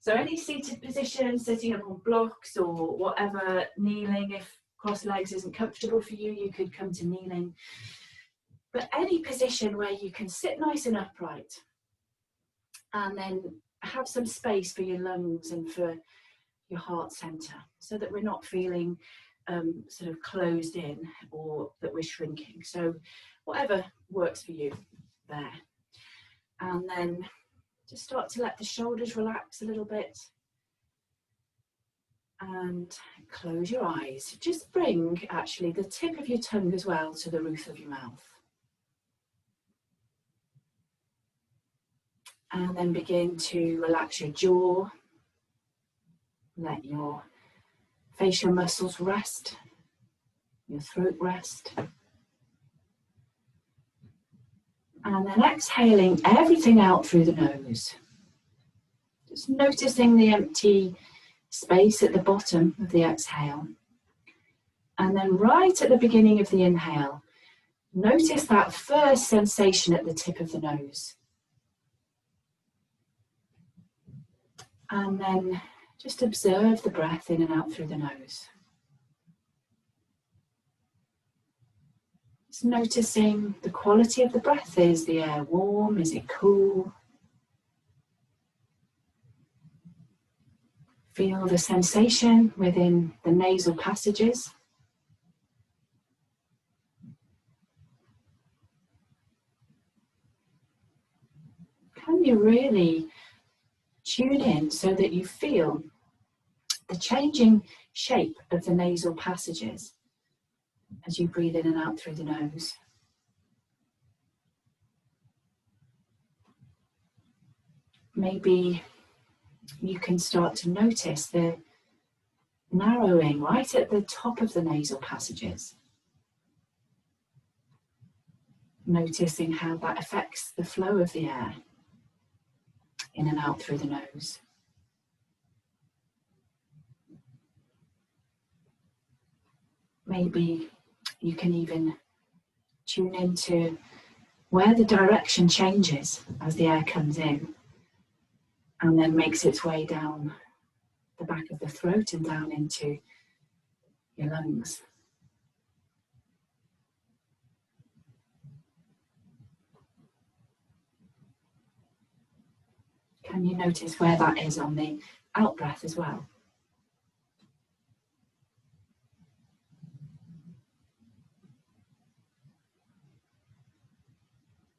So any seated position, sitting up on blocks or whatever, kneeling, if cross legs isn't comfortable for you, you could come to kneeling. But any position where you can sit nice and upright and then have some space for your lungs and for your heart center, so that we're not feeling sort of closed in or that we're shrinking. So whatever works for you there. And then just start to let the shoulders relax a little bit. And close your eyes. Just bring actually the tip of your tongue as well to the roof of your mouth. And then begin to relax your jaw. Let your facial muscles rest, your throat rest. And then exhaling everything out through the nose. Just noticing the empty space at the bottom of the exhale. And then right at the beginning of the inhale, notice that first sensation at the tip of the nose. And then just observe the breath in and out through the nose. Just noticing the quality of the breath. Is the air warm? Is it cool? Feel the sensation within the nasal passages. Can you really tune in so that you feel the changing shape of the nasal passages as you breathe in and out through the nose? Maybe you can start to notice the narrowing right at the top of the nasal passages. Noticing how that affects the flow of the air in and out through the nose. Maybe you can even tune into where the direction changes as the air comes in and then makes its way down the back of the throat and down into your lungs. Can you notice where that is on the out breath as well?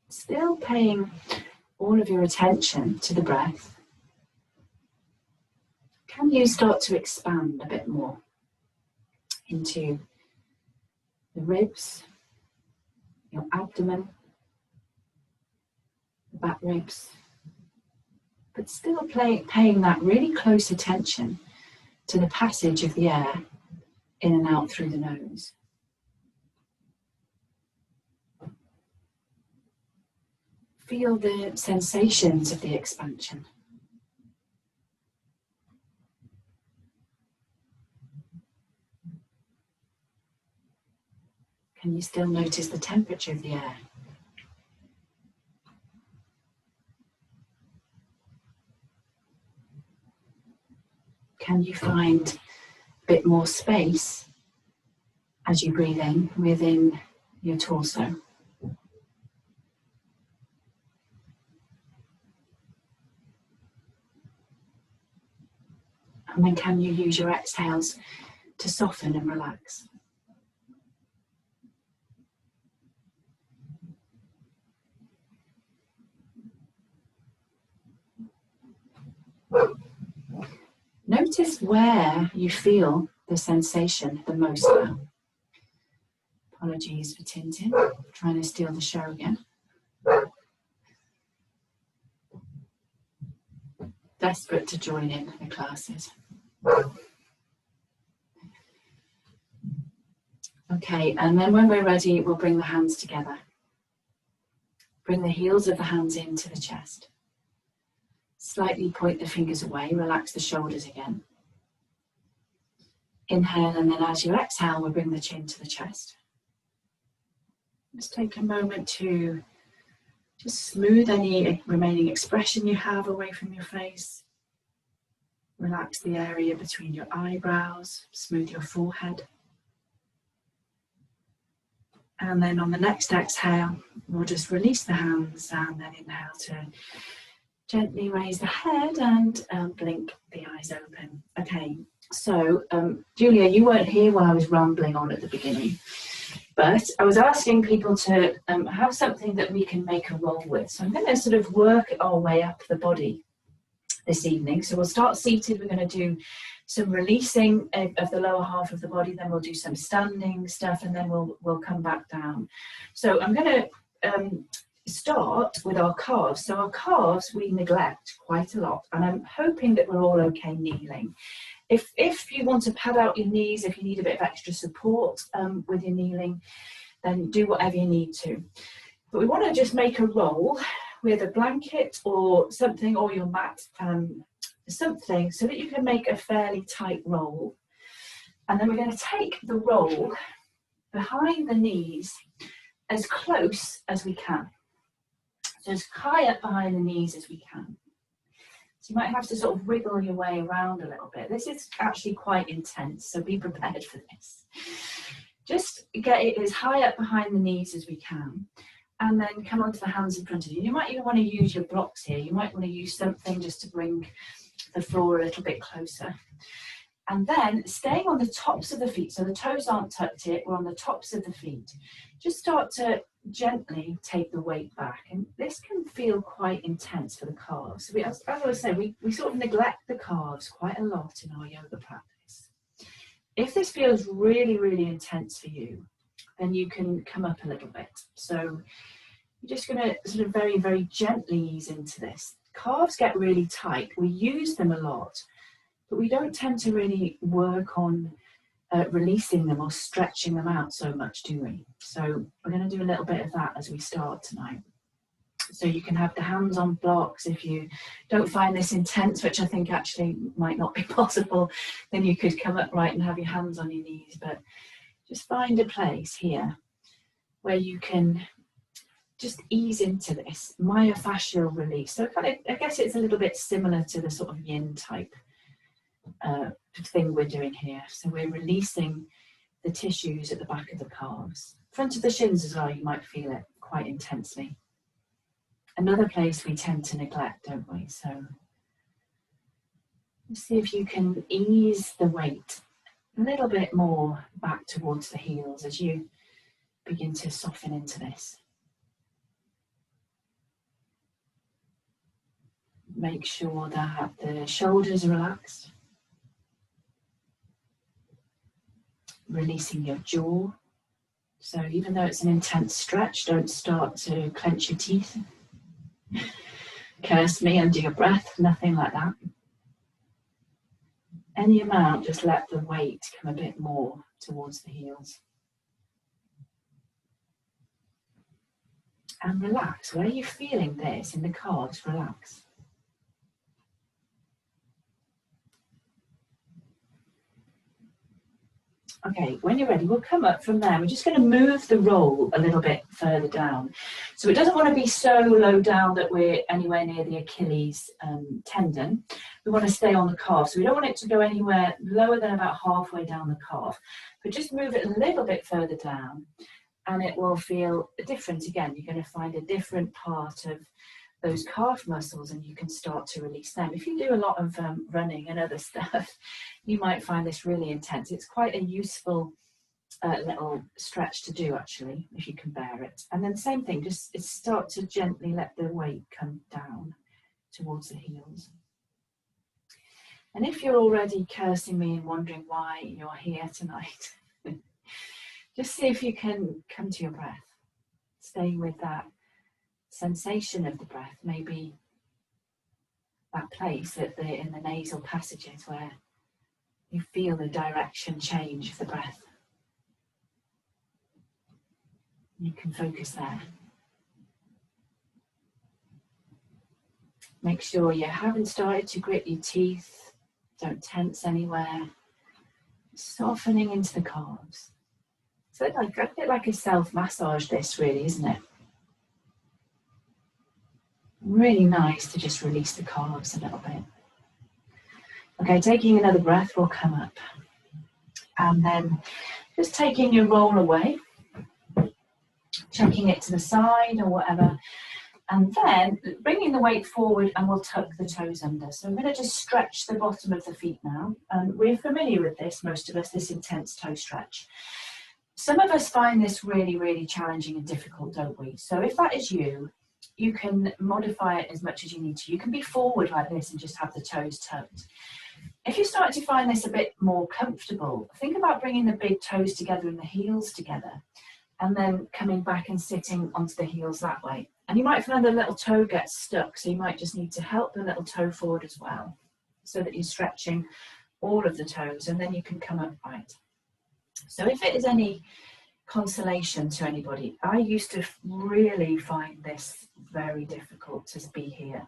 Still paying all of your attention to the breath, can you start to expand a bit more into the ribs, your abdomen, the back ribs, but still paying that really close attention to the passage of the air in and out through the nose. Feel the sensations of the expansion. Can you still notice the temperature of the air? Can you find a bit more space as you breathe in within your torso? And then can you use your exhales to soften and relax? Notice where you feel the sensation the most now. Apologies for Tintin, trying to steal the show again. Desperate to join in the classes. Okay, and then when we're ready, we'll bring the hands together. Bring the heels of the hands into the chest. Slightly point the fingers away, relax the shoulders again. Inhale, and then as you exhale, we'll bring the chin to the chest. Just take a moment to just smooth any remaining expression you have away from your face. Relax the area between your eyebrows, smooth your forehead. And then on the next exhale, we'll just release the hands and then inhale to gently raise the head and blink the eyes open. Okay, so Julia, you weren't here while I was rambling on at the beginning, but I was asking people to have something that we can make a roll with. So I'm going to sort of work our way up the body this evening. So we'll start seated. We're going to do some releasing of the lower half of the body, then we'll do some standing stuff, and then we'll come back down. So I'm going to start with our calves. So our calves we neglect quite a lot, and I'm hoping that we're all okay kneeling. If you want to pad out your knees, if you need a bit of extra support with your kneeling, then do whatever you need to. But we want to just make a roll with a blanket or something, or your mat, something so that you can make a fairly tight roll. And then we're going to take the roll behind the knees as close as we can. So as high up behind the knees as we can. So you might have to sort of wiggle your way around a little bit. This is actually quite intense, so be prepared for this. Just get it as high up behind the knees as we can. And then come onto the hands in front of you. You might even want to use your blocks here. You might want to use something just to bring the floor a little bit closer. And then staying on the tops of the feet, so the toes aren't tucked here, we're on the tops of the feet. Just start to gently take the weight back. And this can feel quite intense for the calves. So as I was saying, we sort of neglect the calves quite a lot in our yoga practice. If this feels really, really intense for you, then you can come up a little bit. So you're just going to sort of very, very gently ease into this. Calves get really tight. We use them a lot, but we don't tend to really work on releasing them or stretching them out so much, do we? So we're going to do a little bit of that as we start tonight. So you can have the hands on blocks. If you don't find this intense, which I think actually might not be possible, then you could come upright and have your hands on your knees. But just find a place here where you can just ease into this myofascial release. So kind of, I guess it's a little bit similar to the sort of yin type thing we're doing here. So we're releasing the tissues at the back of the calves. Front of the shins as well, you might feel it quite intensely. Another place we tend to neglect, don't we? So let's see if you can ease the weight a little bit more back towards the heels as you begin to soften into this. Make sure that the shoulders are relaxed. Releasing your jaw. So even though it's an intense stretch, don't start to clench your teeth. Curse me under your breath, nothing like that. Any amount, just let the weight come a bit more towards the heels. And relax. Where are you feeling this in the calves? Relax. Okay, when you're ready, we'll come up from there. We're just going to move the roll a little bit further down. So it doesn't want to be so low down that we're anywhere near the Achilles tendon. We want to stay on the calf. So we don't want it to go anywhere lower than about halfway down the calf. But just move it a little bit further down and it will feel different again. You're going to find a different part of those calf muscles and you can start to release them. If you do a lot of running and other stuff, you might find this really intense. It's quite a useful little stretch to do actually, if you can bear it. And then same thing, just start to gently let the weight come down towards the heels. And if you're already cursing me and wondering why you're here tonight, just see if you can come to your breath. Stay with that sensation of the breath, maybe that place in the nasal passages where you feel the direction change of the breath. You can focus there. Make sure you haven't started to grit your teeth, don't tense anywhere. Softening into the calves. So a bit like a self-massage this really, isn't it? Really nice to just release the calves a little bit. Okay, taking another breath, we'll come up. And then just taking your roll away, chucking it to the side or whatever. And then bringing the weight forward, and we'll tuck the toes under. So I'm going to just stretch the bottom of the feet now. We're familiar with this, most of us, this intense toe stretch. Some of us find this really, really challenging and difficult, don't we? So if that is you, you can modify it as much as you need to. You can be forward like this and just have the toes tucked. If you start to find this a bit more comfortable, think about bringing the big toes together and the heels together, and then coming back and sitting onto the heels that way. And you might find the little toe gets stuck, so you might just need to help the little toe forward as well, so that you're stretching all of the toes, and then you can come upright. So if it is any consolation to anybody, I used to really find this very difficult to be here.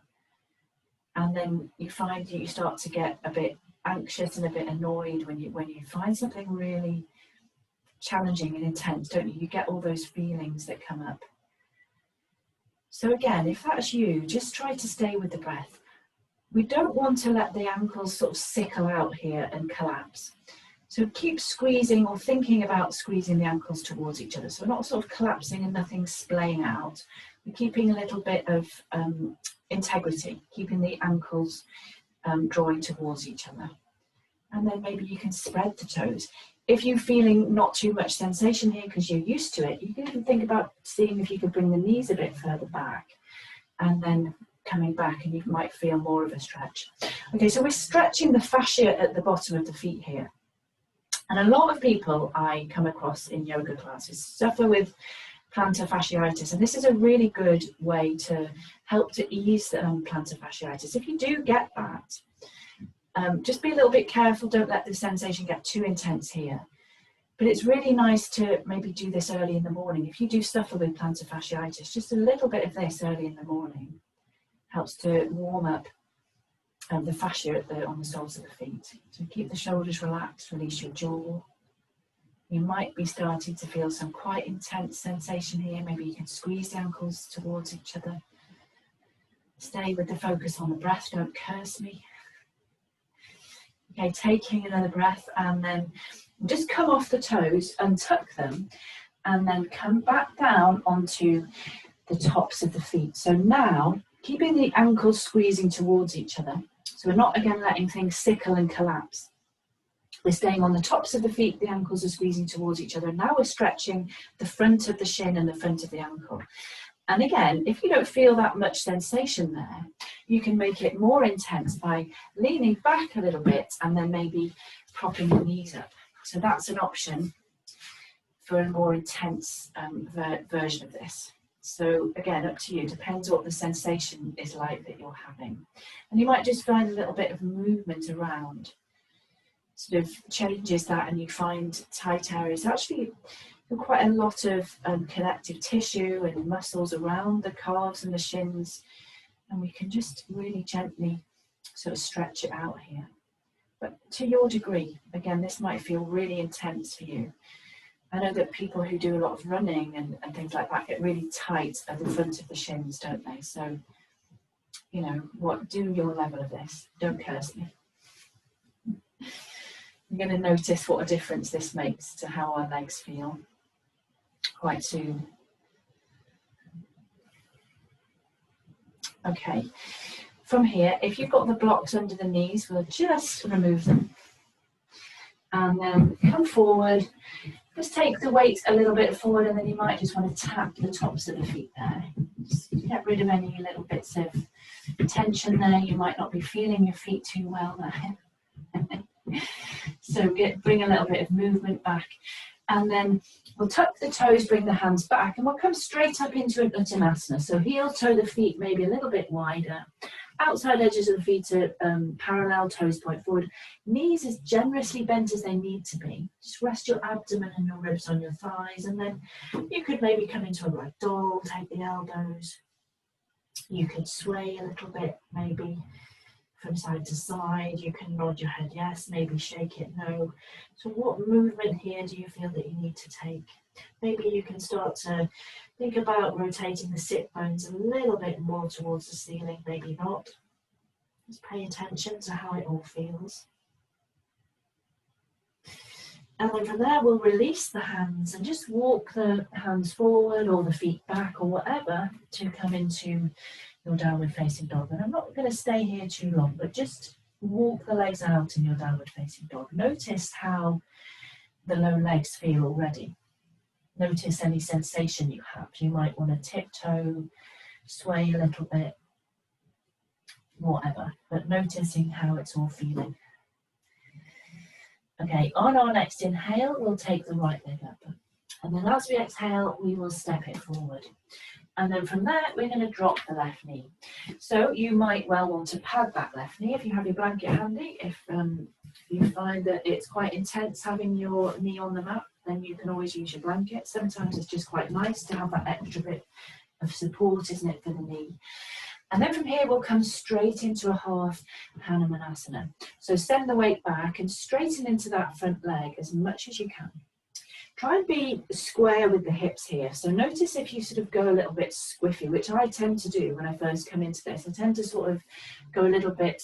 And then you find you start to get a bit anxious and a bit annoyed when you find something really challenging and intense, don't you? You get all those feelings that come up. So again, if that's you, just try to stay with the breath. We don't want to let the ankles sort of sickle out here and collapse. So keep squeezing or thinking about squeezing the ankles towards each other. So we're not sort of collapsing and nothing splaying out. We're keeping a little bit of integrity, keeping the ankles drawing towards each other. And then maybe you can spread the toes. If you're feeling not too much sensation here because you're used to it, you can even think about seeing if you could bring the knees a bit further back and then coming back, and you might feel more of a stretch. Okay, so we're stretching the fascia at the bottom of the feet here. And a lot of people I come across in yoga classes suffer with plantar fasciitis, and this is a really good way to help to ease plantar fasciitis. If you do get that, just be a little bit careful, don't let the sensation get too intense here. But it's really nice to maybe do this early in the morning. If you do suffer with plantar fasciitis, just a little bit of this early in the morning helps to warm up the fascia on the soles of the feet. So keep the shoulders relaxed, release your jaw. You might be starting to feel some quite intense sensation here. Maybe you can squeeze the ankles towards each other. Stay with the focus on the breath, don't curse me. Okay, taking another breath, and then just come off the toes, untuck them, and then come back down onto the tops of the feet. So now, keeping the ankles squeezing towards each other. So we're not again letting things sickle and collapse. We're staying on the tops of the feet, the ankles are squeezing towards each other. Now we're stretching the front of the shin and the front of the ankle. And again, if you don't feel that much sensation there, you can make it more intense by leaning back a little bit and then maybe propping the knees up. So that's an option for a more intense version of this. So again, up to you, depends what the sensation is like that you're having. And you might just find a little bit of movement around, sort of changes that, and you find tight areas. Actually, quite a lot of connective tissue and muscles around the calves and the shins, and we can just really gently sort of stretch it out here. But to your degree, again, this might feel really intense for you. I know that people who do a lot of running and things like that get really tight at the front of the shins, don't they? So, you know, do your level of this. Don't curse me. You're going to notice what a difference this makes to how our legs feel quite soon. Okay, from here, if you've got the blocks under the knees, we'll just remove them. And then come forward. Just take the weight a little bit forward, and then you might just want to tap the tops of the feet there. Just get rid of any little bits of tension there. You might not be feeling your feet too well there. So bring a little bit of movement back. And then we'll tuck the toes, bring the hands back, and we'll come straight up into an Uttanasana. So heel toe the feet maybe a little bit wider. Outside edges of the feet are parallel, toes point forward. Knees as generously bent as they need to be. Just rest your abdomen and your ribs on your thighs, and then you could maybe come into a ragdoll, take the elbows. You could sway a little bit, maybe from side to side. You can nod your head yes, maybe shake it no. So what movement here do you feel that you need to take? Maybe you can start to think about rotating the sit bones a little bit more towards the ceiling, maybe not. Just pay attention to how it all feels. And then from there, we'll release the hands and just walk the hands forward or the feet back or whatever to come into your downward facing dog. And I'm not going to stay here too long, but just walk the legs out in your downward facing dog. Notice how the low legs feel already. Notice any sensation you have. You might want to tiptoe, sway a little bit, whatever, but noticing how it's all feeling. Okay, on our next inhale, we'll take the right leg up. And then as we exhale, we will step it forward. And then from there, we're going to drop the left knee. So you might well want to pad that left knee if you have your blanket handy. If you find that it's quite intense having your knee on the mat, then you can always use your blanket. Sometimes it's just quite nice to have that extra bit of support, isn't it, for the knee? And then from here, we'll come straight into a half Hanumanasana. So send the weight back and straighten into that front leg as much as you can. Try and be square with the hips here. So notice if you sort of go a little bit squiffy, which I tend to do when I first come into this. I tend to sort of go a little bit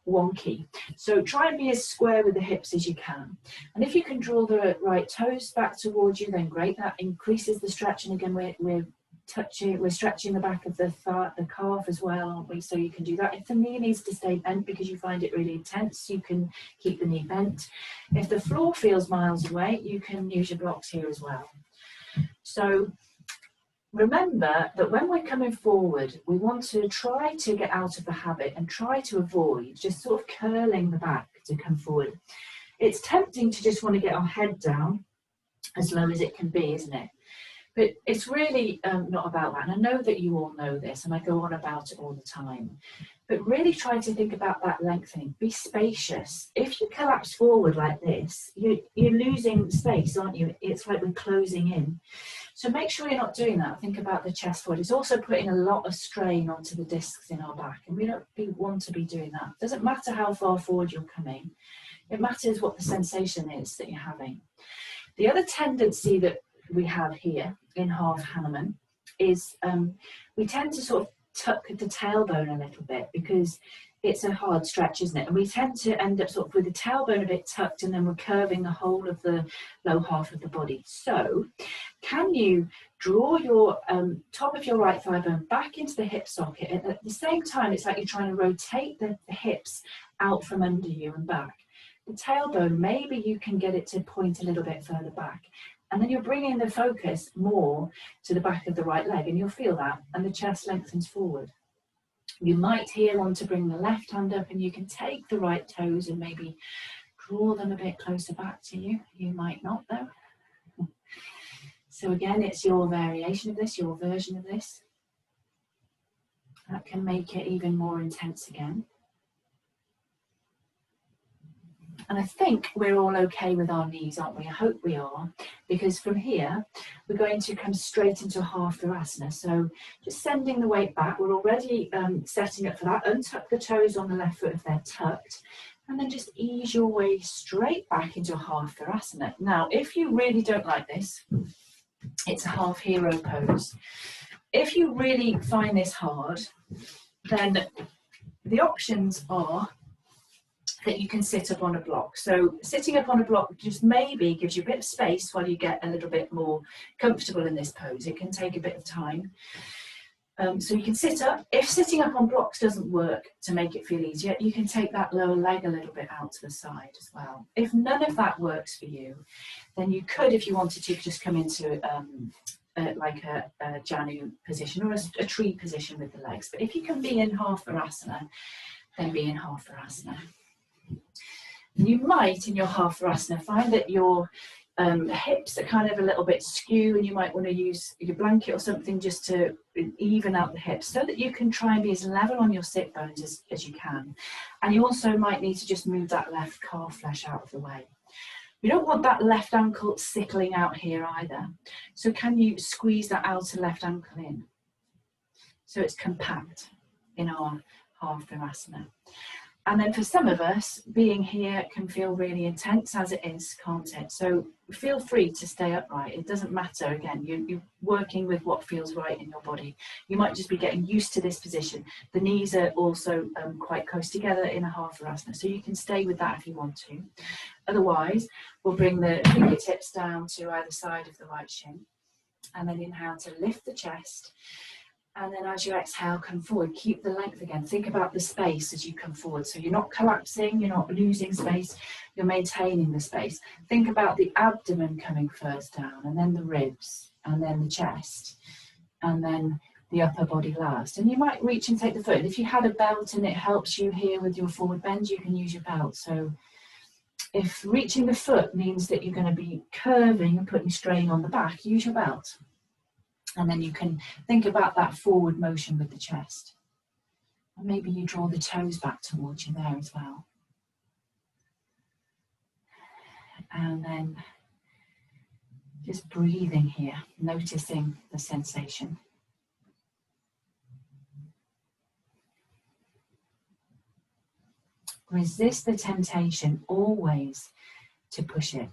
wonky. So try and be as square with the hips as you can. And if you can draw the right toes back towards you, then great. That increases the stretch. And again, we're stretching the back of the calf as well, aren't we? So you can do that. If the knee needs to stay bent because you find it really intense, you can keep the knee bent. If the floor feels miles away, you can use your blocks here as well. So remember that when we're coming forward, we want to try to get out of the habit and try to avoid just sort of curling the back to come forward. It's tempting to just want to get our head down as low as it can be, isn't it? But it's really not about that. And I know that you all know this, and I go on about it all the time. But really try to think about that lengthening. Be spacious. If you collapse forward like this, you're losing space, aren't you? It's like we're closing in. So make sure you're not doing that. Think about the chest forward. It's also putting a lot of strain onto the discs in our back, and we don't want to be doing that. It doesn't matter how far forward you're coming. It matters what the sensation is that you're having. The other tendency that we have here in half Hanuman is we tend to sort of tuck the tailbone a little bit because it's a hard stretch, isn't it? And we tend to end up sort of with the tailbone a bit tucked, and then we're curving the whole of the low half of the body. So can you draw your top of your right thigh bone back into the hip socket, and at the same time it's like you're trying to rotate the hips out from under you and back. The tailbone, maybe you can get it to point a little bit further back. And then you're bringing the focus more to the back of the right leg, and you'll feel that, and the chest lengthens forward. You might here want to bring the left hand up, and you can take the right toes and maybe draw them a bit closer back to you. You might not, though. So again, it's your variation of this, your version of this. That can make it even more intense again. And I think we're all okay with our knees, aren't we? I hope we are, because from here, we're going to come straight into a half Virasana. So just sending the weight back, we're already setting up for that. Untuck the toes on the left foot if they're tucked, and then just ease your way straight back into a half Virasana. Now, if you really don't like this, it's a half hero pose. If you really find this hard, then the options are that you can sit up on a block. So sitting up on a block just maybe gives you a bit of space while you get a little bit more comfortable in this pose. It can take a bit of time. So you can sit up. If sitting up on blocks doesn't work to make it feel easier, you can take that lower leg a little bit out to the side as well. If none of that works for you, then you could, if you wanted to, just come into like a Janu position or a tree position with the legs. But if you can be in half Virasana, then be in half Virasana. You might, in your half Virasana, find that your hips are kind of a little bit skew, and you might want to use your blanket or something just to even out the hips so that you can try and be as level on your sit bones as you can. And you also might need to just move that left calf flesh out of the way. We don't want that left ankle sickling out here either. So can you squeeze that outer left ankle in so it's compact in our half Virasana? And then for some of us, being here can feel really intense as it is, can't it? So feel free to stay upright. It doesn't matter. Again, you're working with what feels right in your body. You might just be getting used to this position. The knees are also quite close together in a Hatha, so you can stay with that if you want to. Otherwise, we'll bring the fingertips down to either side of the right shin, and then inhale to lift the chest. And then as you exhale, come forward. Keep the length again. Think about the space as you come forward. So you're not collapsing, you're not losing space, you're maintaining the space. Think about the abdomen coming first down, and then the ribs, and then the chest, and then the upper body last. And you might reach and take the foot. If you had a belt and it helps you here with your forward bend, you can use your belt. So if reaching the foot means that you're going to be curving and putting strain on the back, use your belt. And then you can think about that forward motion with the chest. And maybe you draw the toes back towards you there as well. And then just breathing here, noticing the sensation. Resist the temptation always to push it.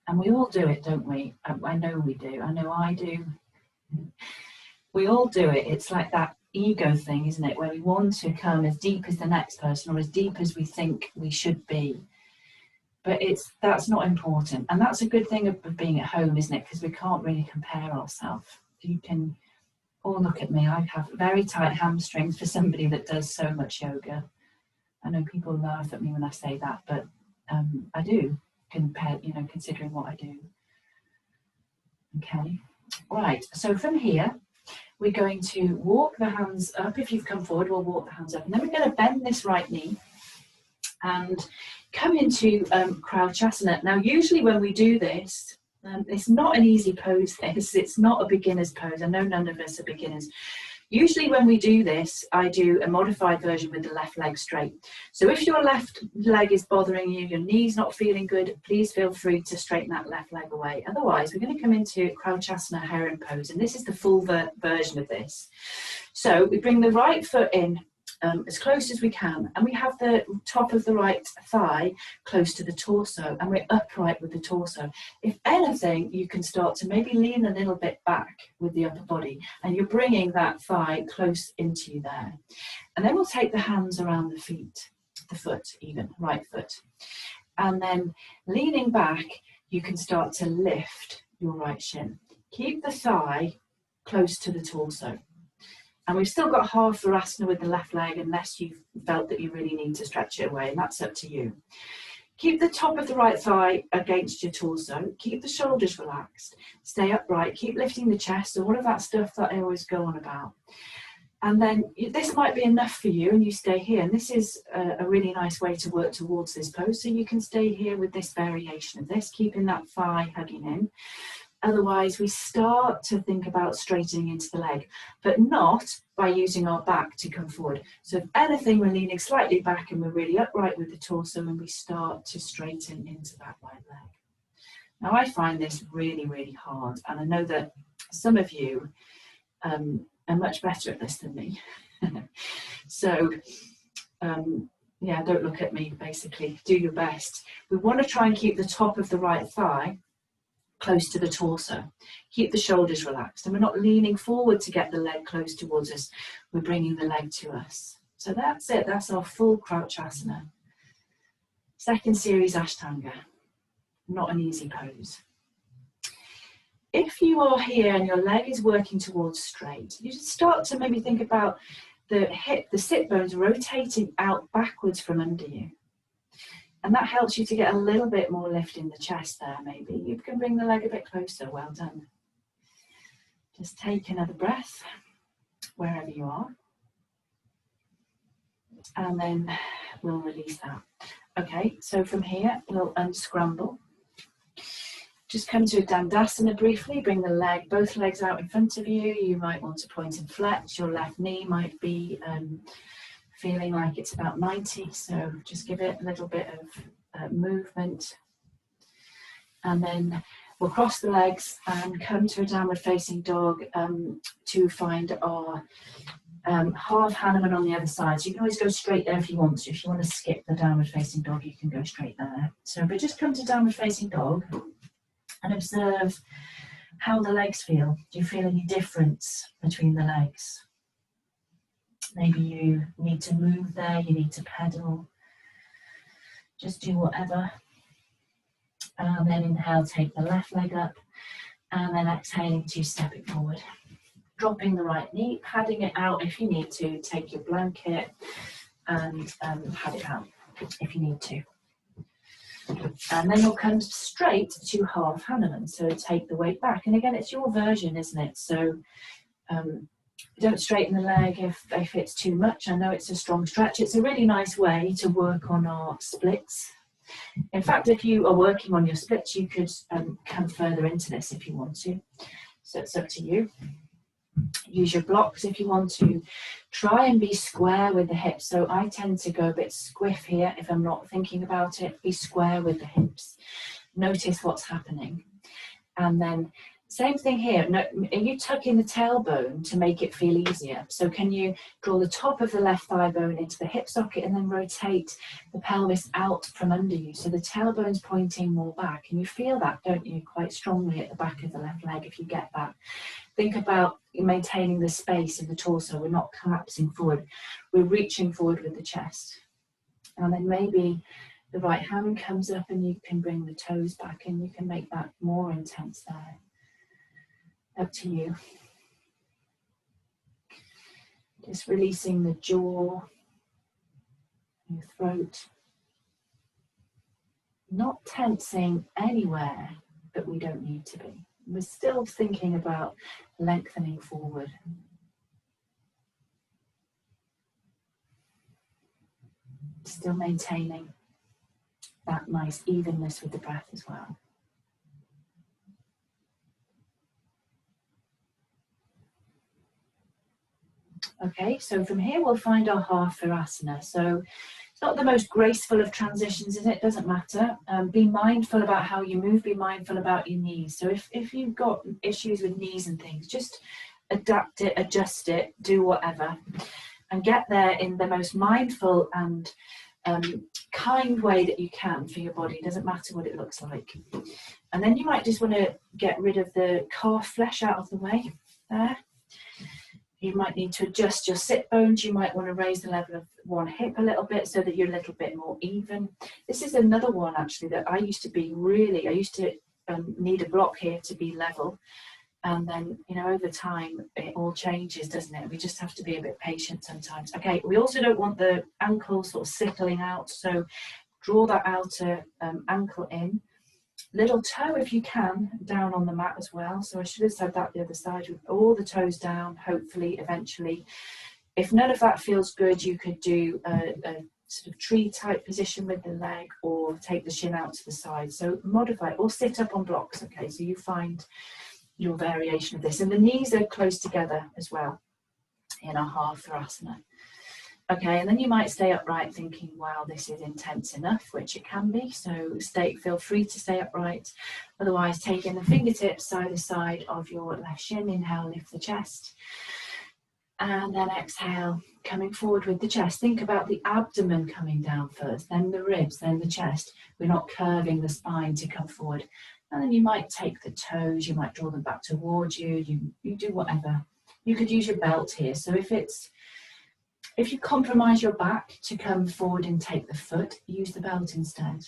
And we all do it, don't we? I know we do. I know I do. We all do it. It's like that ego thing, isn't it? Where we want to come as deep as the next person or as deep as we think we should be. But that's not important. And that's a good thing of being at home, isn't it? Because we can't really compare ourselves. You can all look at me. I have very tight hamstrings for somebody that does so much yoga. I know people laugh at me when I say that, but I do. Considering what I do. Okay, right, so from here, we're going to walk the hands up. If you've come forward, we'll walk the hands up. And then we're going to bend this right knee and come into Crouchasana. Now, usually when we do this, it's not an easy pose, it's not a beginner's pose. I know none of us are beginners. Usually when we do this, I do a modified version with the left leg straight. So if your left leg is bothering you, your knee's not feeling good, please feel free to straighten that left leg away. Otherwise, we're going to come into Crouchasana Heron pose, and this is the full version of this. So we bring the right foot in as close as we can, and we have the top of the right thigh close to the torso, and we're upright with the torso. If anything, you can start to maybe lean a little bit back with the upper body, and you're bringing that thigh close into you there. And then we'll take the hands around the feet, the foot even, right foot. And then leaning back, you can start to lift your right shin. Keep the thigh close to the torso. And we've still got half the asana with the left leg, unless you've felt that you really need to stretch it away, and that's up to you. Keep the top of the right thigh against your torso. Keep the shoulders relaxed. Stay upright. Keep lifting the chest, and all of that stuff that I always go on about. And then this might be enough for you, and you stay here. And this is a really nice way to work towards this pose. So you can stay here with this variation of this, keeping that thigh hugging in. Otherwise, we start to think about straightening into the leg, but not by using our back to come forward. So if anything, we're leaning slightly back and we're really upright with the torso, and we start to straighten into that right leg. Now, I find this really, really hard, and I know that some of you are much better at this than me. So, yeah, don't look at me, basically. Do your best. We want to try and keep the top of the right thigh close to the torso. Keep the shoulders relaxed, and we're not leaning forward to get the leg close towards us. We're bringing the leg to us. So that's it. That's our full Crouchasana. Second series Ashtanga. Not an easy pose. If you are here and your leg is working towards straight, you just start to maybe think about the hip, the sit bones rotating out backwards from under you. And that helps you to get a little bit more lift in the chest there, maybe. You can bring the leg a bit closer. Well done. Just take another breath wherever you are. And then we'll release that. Okay, so from here, we'll unscramble. Just come to a Dandasana briefly. Bring the leg, both legs out in front of you. You might want to point and flex. Your left knee might be feeling like it's about 90, so just give it a little bit of movement. And then we'll cross the legs and come to a downward facing dog to find our half Hanuman on the other side. So you can always go straight there if you want to. If you want to skip the downward facing dog, you can go straight there. So, but just come to downward facing dog and observe how the legs feel. Do you feel any difference between the legs? Maybe you need to move there, you need to pedal. Just do whatever. And then inhale, take the left leg up. And then exhaling to step it forward. Dropping the right knee, padding it out if you need to. Take your blanket and pad it out if you need to. And then you'll come straight to half Hanuman. So take the weight back. And again, it's your version, isn't it? So don't straighten the leg if it's too much. I know it's a strong stretch. It's a really nice way to work on our splits. In fact, if you are working on your splits, you could come further into this if you want to. So it's up to you. Use your blocks if you want to. Try and be square with the hips. So I tend to go a bit squiff here if I'm not thinking about it. Be square with the hips. Notice what's happening. And then same thing here. No, are you tucking the tailbone to make it feel easier? So can you draw the top of the left thigh bone into the hip socket and then rotate the pelvis out from under you? So the tailbone's pointing more back. And you feel that, don't you, quite strongly at the back of the left leg if you get that. Think about maintaining the space in the torso. We're not collapsing forward. We're reaching forward with the chest. And then maybe the right hand comes up and you can bring the toes back and you can make that more intense there. Up to you. Just releasing the jaw, your throat. Not tensing anywhere that we don't need to be. We're still thinking about lengthening forward. Still maintaining that nice evenness with the breath as well. Okay, so from here we'll find our half Virasana. So it's not the most graceful of transitions, is it? Doesn't matter. Be mindful about how you move, be mindful about your knees. So if you've got issues with knees and things, just adapt it, adjust it, do whatever. And get there in the most mindful and kind way that you can for your body. It doesn't matter what it looks like. And then you might just want to get rid of the calf flesh out of the way there. You might need to adjust your sit bones. You might want to raise the level of one hip a little bit so that you're a little bit more even. This is another one actually that I used to need a block here to be level. And then, you know, over time, it all changes, doesn't it? We just have to be a bit patient sometimes. Okay, we also don't want the ankle sort of sickling out. So draw that outer ankle in. Little toe, if you can, down on the mat as well. So I should have said that the other side, with all the toes down, hopefully, eventually. If none of that feels good, you could do a sort of tree type position with the leg or take the shin out to the side. So modify or sit up on blocks. Okay, so you find your variation of this. And the knees are close together as well in a half Virasana. Okay, and then you might stay upright thinking, wow, this is intense enough, which it can be. So feel free to stay upright. Otherwise, taking the fingertips side to side of your left shin. Inhale, lift the chest. And then exhale, coming forward with the chest. Think about the abdomen coming down first, then the ribs, then the chest. We're not curving the spine to come forward. And then you might take the toes, you might draw them back towards you. You do whatever. You could use your belt here. So if you compromise your back to come forward and take the foot, use the belt instead.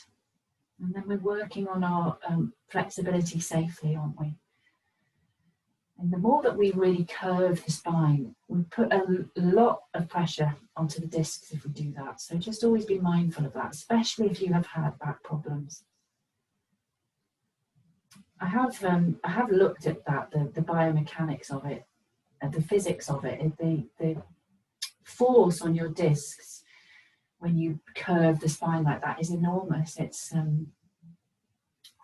And then we're working on our flexibility safely, aren't we? And the more that we really curve the spine, we put a lot of pressure onto the discs if we do that. So just always be mindful of that, especially if you have had back problems. I have looked at that, the biomechanics of it, the physics of it, the force on your discs when you curve the spine like that is enormous. It's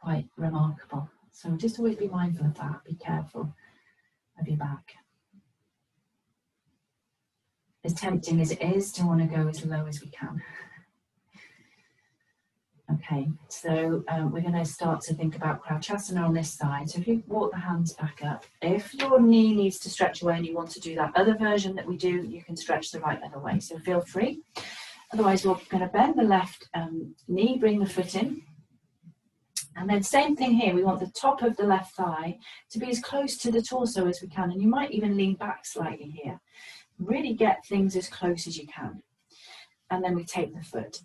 quite remarkable. So just always be mindful of that. Be careful of your back. As tempting as it is to want to go as low as we can. Okay, so we're going to start to think about Crouchasana on this side. So if you walk the hands back up, if your knee needs to stretch away and you want to do that other version that we do, you can stretch the right leg away. So feel free. Otherwise, we're going to bend the left knee, bring the foot in. And then same thing here, we want the top of the left thigh to be as close to the torso as we can. And you might even lean back slightly here. Really get things as close as you can. And then we take the foot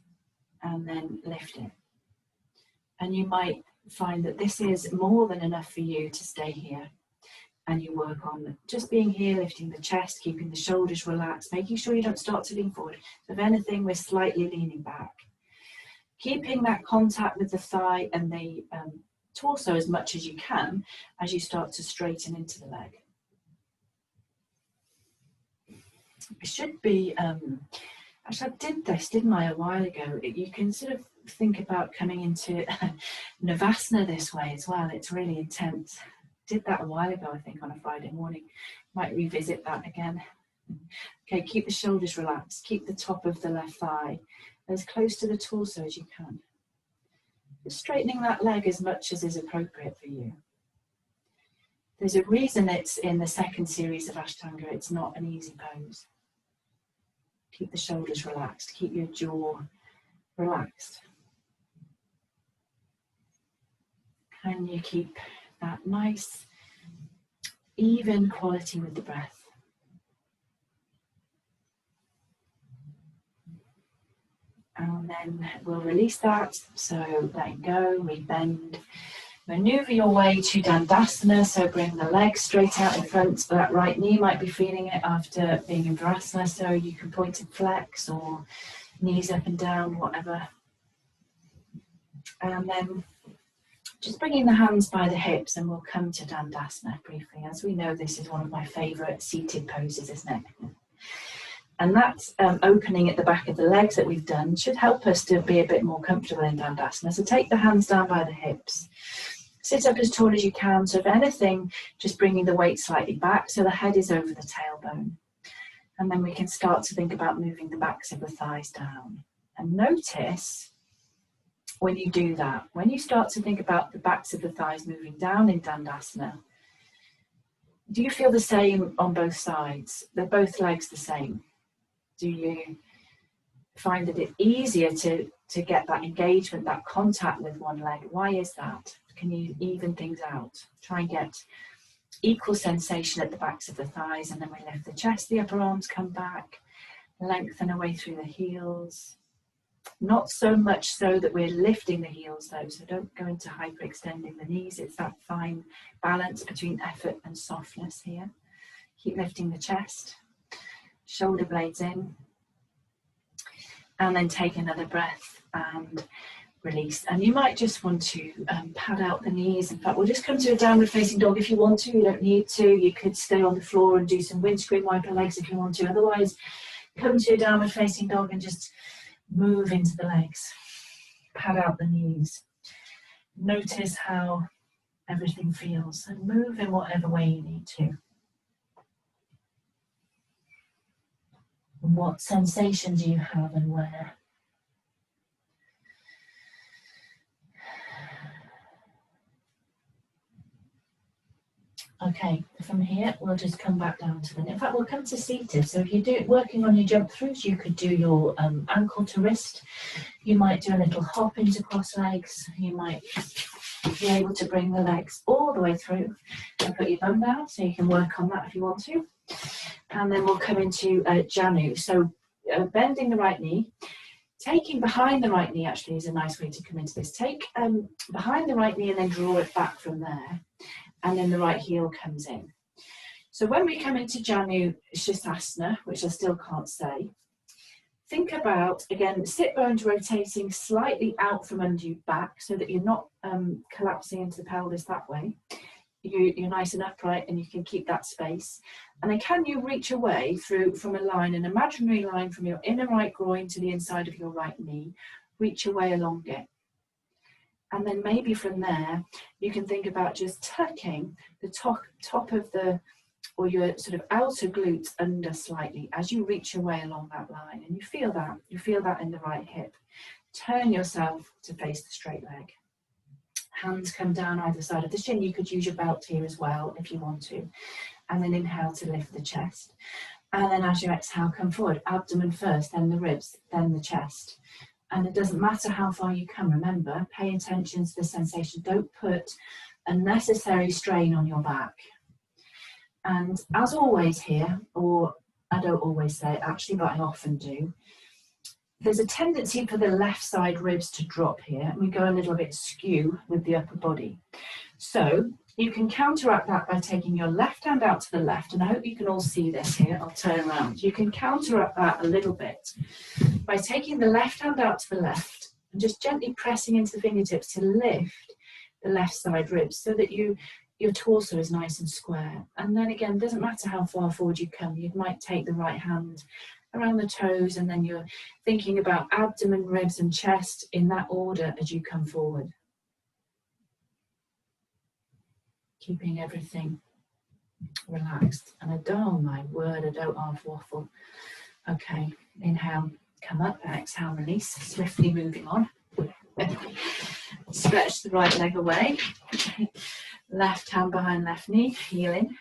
and then lift it. And you might find that this is more than enough for you to stay here. And you work on just being here, lifting the chest, keeping the shoulders relaxed, making sure you don't start to lean forward. So if anything, we're slightly leaning back. Keeping that contact with the thigh and the torso as much as you can as you start to straighten into the leg. It should be, actually I did this, didn't I, a while ago. You can sort of think about coming into Navasana this way as well. It's really intense. Did that a while ago, I think, on a Friday morning. Might revisit that again. Okay, keep the shoulders relaxed. Keep the top of the left thigh as close to the torso as you can. Just straightening that leg as much as is appropriate for you. There's a reason it's in the second series of Ashtanga. It's not an easy pose. Keep the shoulders relaxed. Keep your jaw relaxed. Can you keep that nice, even quality with the breath? And then we'll release that. So letting go, we bend. Maneuver your way to Dandasana, so bring the legs straight out in front. That right knee might be feeling it after being in Virasana, so you can point and flex or knees up and down, whatever. And then just bringing the hands by the hips, and we'll come to Dandasana briefly. As we know, this is one of my favourite seated poses, isn't it? And that opening at the back of the legs that we've done should help us to be a bit more comfortable in Dandasana. So take the hands down by the hips. Sit up as tall as you can. So if anything, just bringing the weight slightly back so the head is over the tailbone. And then we can start to think about moving the backs of the thighs down. And notice when you do that, when you start to think about the backs of the thighs moving down in Dandasana, do you feel the same on both sides? They're both legs the same? Do you find that it's easier to get that engagement, that contact with one leg? Why is that? Can you even things out? Try and get equal sensation at the backs of the thighs, and then we lift the chest, the upper arms come back, lengthen away through the heels. Not so much so that we're lifting the heels though, so don't go into hyperextending the knees. It's that fine balance between effort and softness here. Keep lifting the chest, shoulder blades in, and then take another breath and release. And you might just want to pad out the knees. In fact, we'll just come to a downward facing dog if you want to. You don't need to. You could stay on the floor and do some windscreen wiper legs if you want to. Otherwise, come to a downward facing dog and just move into the legs. Pad out the knees. Notice how everything feels and move in whatever way you need to. And what sensations you have and where. Okay, from here we'll just come back down to the, in fact we'll come to seated. So if you're working on your jump throughs, you could do your ankle to wrist. You might do a little hop into cross legs. You might be able to bring the legs all the way through and put your bum down, so you can work on that if you want to. And then we'll come into Janu. So bending the right knee, taking behind the right knee actually is a nice way to come into this. Take behind the right knee and then draw it back from there. And then the right heel comes in. So when we come into Janu Shisasana, which I still can't say, think about, again, sit bones rotating slightly out from under your back so that you're not collapsing into the pelvis that way. You're nice and upright and you can keep that space. And then can you reach away from a line, an imaginary line from your inner right groin to the inside of your right knee, reach away along it. And then maybe from there, you can think about just tucking the top of the, or your sort of outer glutes under slightly as you reach away along that line. And you feel that in the right hip. turn yourself to face the straight leg. Hands come down either side of the shin. You could use your belt here as well if you want to. And then inhale to lift the chest. And then as you exhale, come forward. Abdomen first, then the ribs, then the chest. And it doesn't matter how far you come. Remember, pay attention to the sensation. Don't put unnecessary strain on your back. And as always here, or I don't always say it actually, but I often do, there's a tendency for the left side ribs to drop here, and we go a little bit skew with the upper body. So you can counteract that by taking your left hand out to the left, and I hope you can all see this here. I'll turn around. You can counteract that a little bit by taking the left hand out to the left and just gently pressing into the fingertips to lift the left side ribs so that your torso is nice and square. And then again, it doesn't matter how far forward you come. You might take the right hand around the toes, and then you're thinking about abdomen, ribs and chest in that order as you come forward. Keeping everything relaxed. And oh my word, I don't half waffle. Okay, inhale, come up, exhale, release, swiftly moving on. Stretch the right leg away. Left hand behind left knee, healing.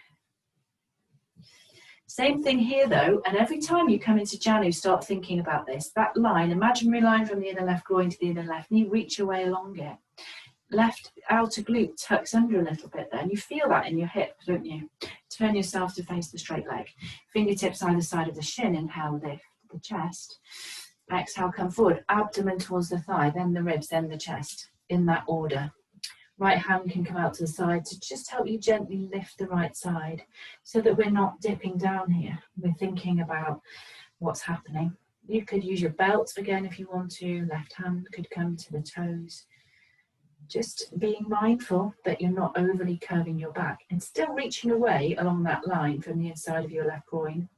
Same thing here though, and every time you come into Janu, start thinking about this. That line, imaginary line from the inner left groin to the inner left knee, reach your way along it. Left outer glute tucks under a little bit there, and you feel that in your hip, don't you? Turn yourself to face the straight leg. Fingertips either side of the shin, inhale, lift the chest. Exhale, come forward, abdomen towards the thigh, then the ribs, then the chest, in that order. Right hand can come out to the side to just help you gently lift the right side so that we're not dipping down here. We're thinking about what's happening. You could use your belt again if you want to. Left hand could come to the toes. Just being mindful that you're not overly curving your back and still reaching away along that line from the inside of your left groin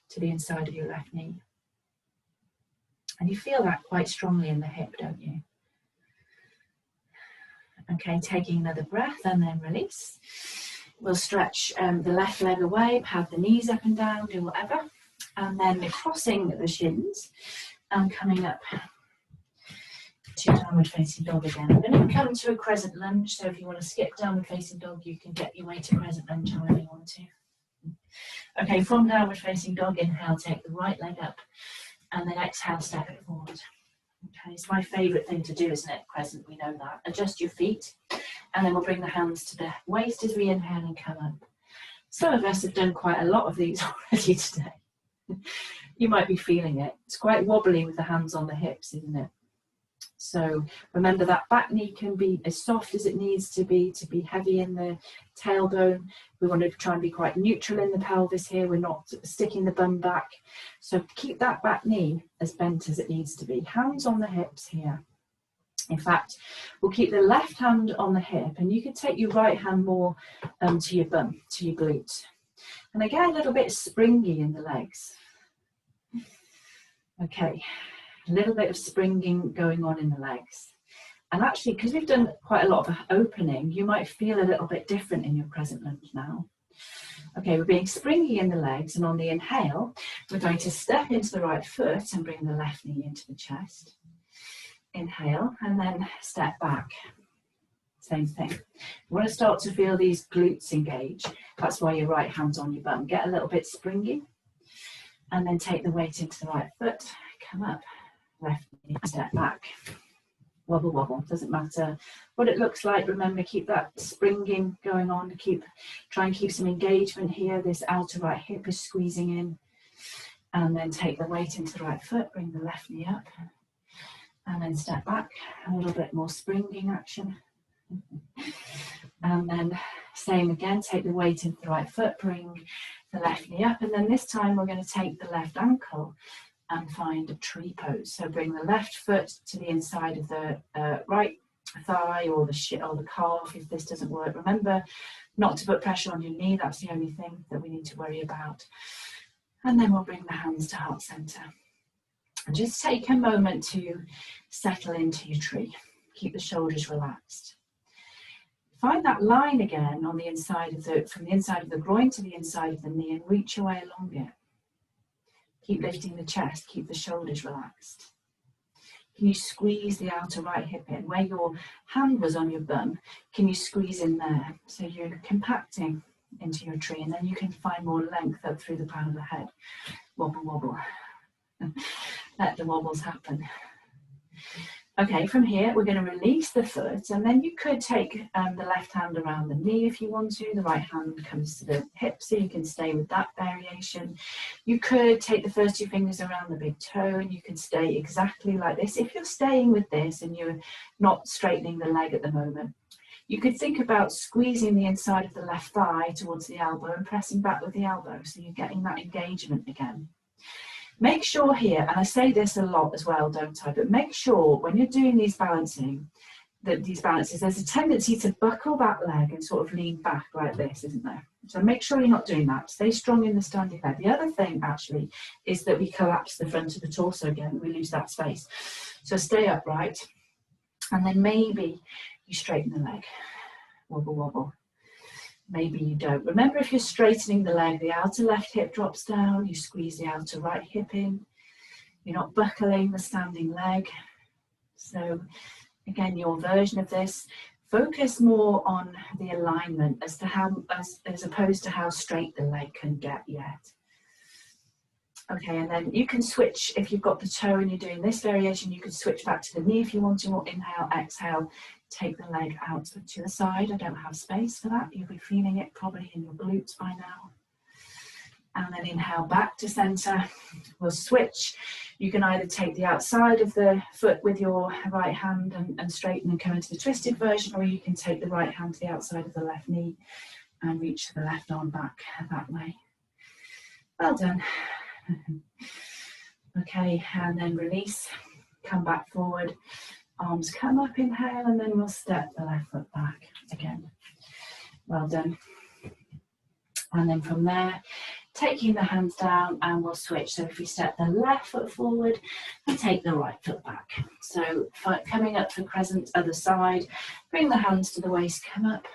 to the inside of your left knee. And you feel that quite strongly in the hip, don't you? Okay, taking another breath and then release. We'll stretch the left leg away, pad the knees up and down, do whatever. And then crossing the shins and coming up to downward facing dog again. I'm going to come to a crescent lunge, so if you want to skip downward facing dog, you can get your way to crescent lunge however you want to. Okay, from downward facing dog, inhale, take the right leg up, and then exhale, step it forward. Okay, it's my favourite thing to do, isn't it? Crescent, we know that. Adjust your feet, and then we'll bring the hands to the waist as we inhale and come up. Some of us have done quite a lot of these already today. You might be feeling it. It's quite wobbly with the hands on the hips, isn't it? So remember that back knee can be as soft as it needs to be heavy in the tailbone. We want to try and be quite neutral in the pelvis here. We're not sticking the bum back. So keep that back knee as bent as it needs to be. Hands on the hips here. In fact, we'll keep the left hand on the hip, and you can take your right hand more to your bum, to your glute. And again, a little bit springy in the legs. Okay. A little bit of springing going on in the legs. And actually, because we've done quite a lot of opening, you might feel a little bit different in your crescent lunge now. Okay, we're being springy in the legs, and on the inhale, we're going to step into the right foot and bring the left knee into the chest. Inhale, and then step back. Same thing. You want to start to feel these glutes engage. That's why your right hand's on your bum. Get a little bit springy, and then take the weight into the right foot, come up. Left knee, step back, wobble, wobble, doesn't matter what it looks like. Remember, keep that springing going on, try and keep some engagement here. This outer right hip is squeezing in, and then take the weight into the right foot, bring the left knee up, and then step back, a little bit more springing action. And then same again, take the weight into the right foot, bring the left knee up, and then this time we're going to take the left ankle and find a tree pose. So bring the left foot to the inside of the right thigh or the calf if this doesn't work. Remember not to put pressure on your knee. That's the only thing that we need to worry about. And then we'll bring the hands to heart center. And just take a moment to settle into your tree. Keep the shoulders relaxed. Find that line again on the inside of from the inside of the groin to the inside of the knee, and reach your way along it. Keep lifting the chest, keep the shoulders relaxed. Can you squeeze the outer right hip in? Where your hand was on your bum, can you squeeze in there? So you're compacting into your tree, and then you can find more length up through the crown of the head. Wobble, wobble. Let the wobbles happen. Okay, from here we're going to release the foot, and then you could take the left hand around the knee if you want to. The right hand comes to the hip, so you can stay with that variation. You could take the first two fingers around the big toe, and you can stay exactly like this. If you're staying with this and you're not straightening the leg at the moment, you could think about squeezing the inside of the left thigh towards the elbow and pressing back with the elbow, so you're getting that engagement again. Make sure here, and I say this a lot as well, don't I, but make sure when you're doing these balances, there's a tendency to buckle that leg and sort of lean back like this, isn't there? So make sure you're not doing that. Stay strong in the standing leg. The other thing actually is that we collapse the front of the torso again, we lose that space. So stay upright, and then maybe you straighten the leg. Wobble, wobble. Maybe you don't. Remember, if you're straightening the leg, the outer left hip drops down, you squeeze the outer right hip in. You're not buckling the standing leg. So again, your version of this, focus more on the alignment as to how, as opposed to how straight the leg can get yet. Okay, and then you can switch, if you've got the toe and you're doing this variation, you can switch back to the knee if you want to, or inhale, exhale, take the leg out to the side. I don't have space for that. You'll be feeling it probably in your glutes by now. And then inhale back to center. We'll switch. You can either take the outside of the foot with your right hand and straighten and come into the twisted version, or you can take the right hand to the outside of the left knee and reach the left arm back that way. Well done. Okay, and then release, come back forward, arms come up, inhale, and then we'll step the left foot back again. Well done. And then from there, taking the hands down, and we'll switch. So if we step the left foot forward and take the right foot back. So coming up for crescent, other side, bring the hands to the waist, come up.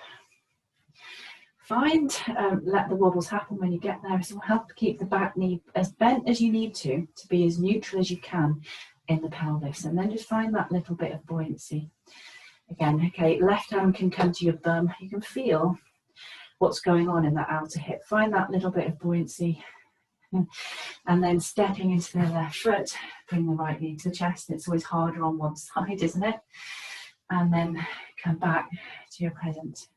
Let the wobbles happen when you get there. So we'll help keep the back knee as bent as you need to be as neutral as you can in the pelvis. And then just find that little bit of buoyancy. Again, okay, left hand can come to your bum. You can feel what's going on in that outer hip. Find that little bit of buoyancy. And then stepping into the left foot, bring the right knee to the chest. It's always harder on one side, isn't it? And then come back to your present.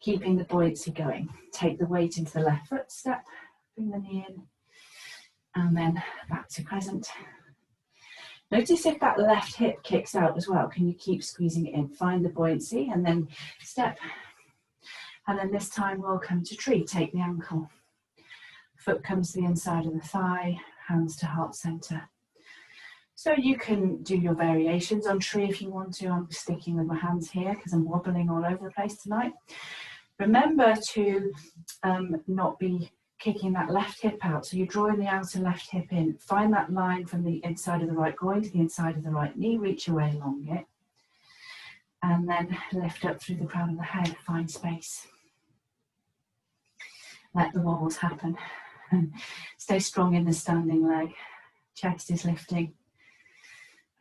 Keeping the buoyancy going. Take the weight into the left foot, step, bring the knee in, and then back to crescent. Notice if that left hip kicks out as well. Can you keep squeezing it in? Find the buoyancy and then step. And then this time we'll come to tree. Take the ankle. Foot comes to the inside of the thigh, hands to heart center. So you can do your variations on tree if you want to. I'm sticking with my hands here because I'm wobbling all over the place tonight. Remember to not be kicking that left hip out. So you're drawing the outer left hip in. Find that line from the inside of the right groin to the inside of the right knee. Reach away along it. And then lift up through the crown of the head. Find space. Let the wobbles happen. Stay strong in the standing leg. Chest is lifting.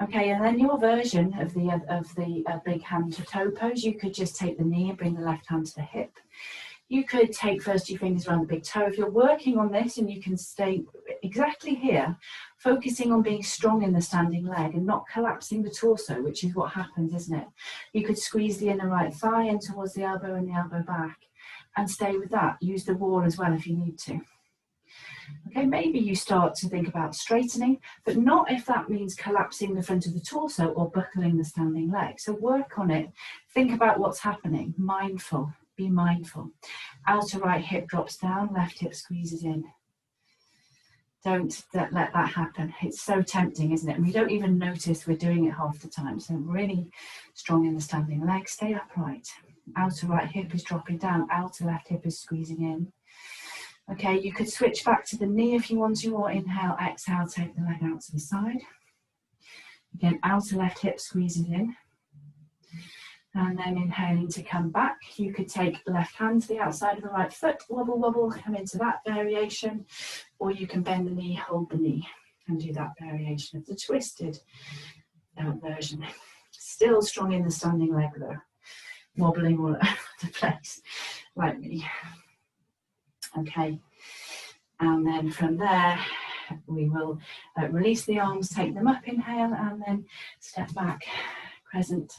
Okay, and then your version of the big hand to toe pose, you could just take the knee and bring the left hand to the hip. You could take first two fingers around the big toe. If you're working on this, and you can stay exactly here, focusing on being strong in the standing leg and not collapsing the torso, which is what happens, isn't it? You could squeeze the inner right thigh in towards the elbow and the elbow back and stay with that. Use the wall as well if you need to. Okay, maybe you start to think about straightening, but not if that means collapsing the front of the torso or buckling the standing leg. So work on it. Think about what's happening. Mindful. Be mindful. Outer right hip drops down, left hip squeezes in. Don't let that happen. It's so tempting, isn't it? And we don't even notice we're doing it half the time. So really strong in the standing leg. Stay upright. Outer right hip is dropping down. Outer left hip is squeezing in. Okay, you could switch back to the knee if you want to, or inhale, exhale, take the leg out to the side. Again, outer left hip squeezes in. And then inhaling to come back. You could take left hand to the outside of the right foot, wobble, wobble, come into that variation. Or you can bend the knee, hold the knee, and do that variation of the twisted. version. Still strong in the standing leg though, wobbling all over the place, like me. Okay, and then from there, we will release the arms, take them up, inhale, and then step back, crescent,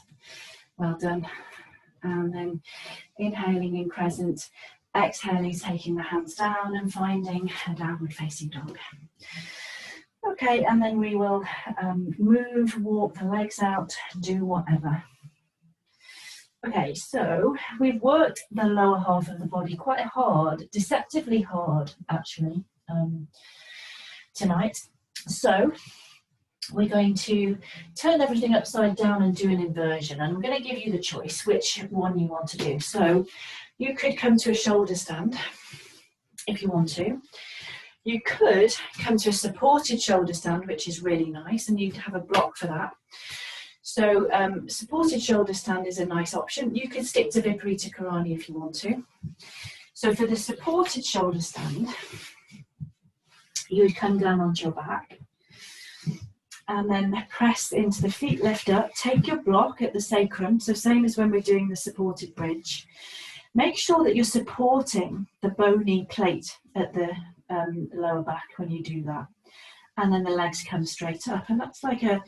well done. And then inhaling in crescent, exhaling, taking the hands down and finding a downward facing dog. Okay, and then we will move, walk the legs out, do whatever. Okay, so we've worked the lower half of the body quite hard, deceptively hard actually, tonight. So we're going to turn everything upside down and do an inversion, and I'm going to give you the choice which one you want to do. So you could come to a shoulder stand if you want to. You could come to a supported shoulder stand, which is really nice, and you'd have a block for that. So supported shoulder stand is a nice option. You could stick to Viparita Karani if you want to. So for the supported shoulder stand, you would come down onto your back and then press into the feet, lift up, take your block at the sacrum, so same as when we're doing the supported bridge. Make sure that you're supporting the bony plate at the lower back when you do that. And then the legs come straight up, and that's like a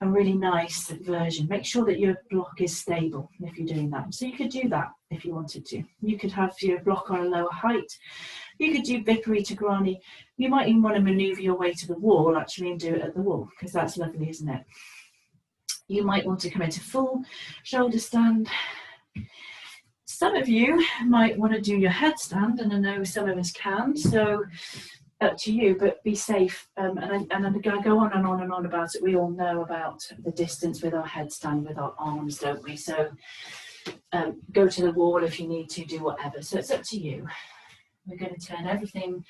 really nice version. Make sure that your block is stable if you're doing that. So you could do that if you wanted to. You could have your block on a lower height. You could do Viparita Karani. You might even want to maneuver your way to the wall actually and do it at the wall, because that's lovely, isn't it? You might want to come into full shoulder stand. Some of you might want to do your headstand, and I know some of us can, so up to you, but be safe. And I go on and on and on about it. We all know about the distance with our headstand, with our arms, don't we? So go to the wall if you need to, do whatever. So it's up to you. We're going to turn everything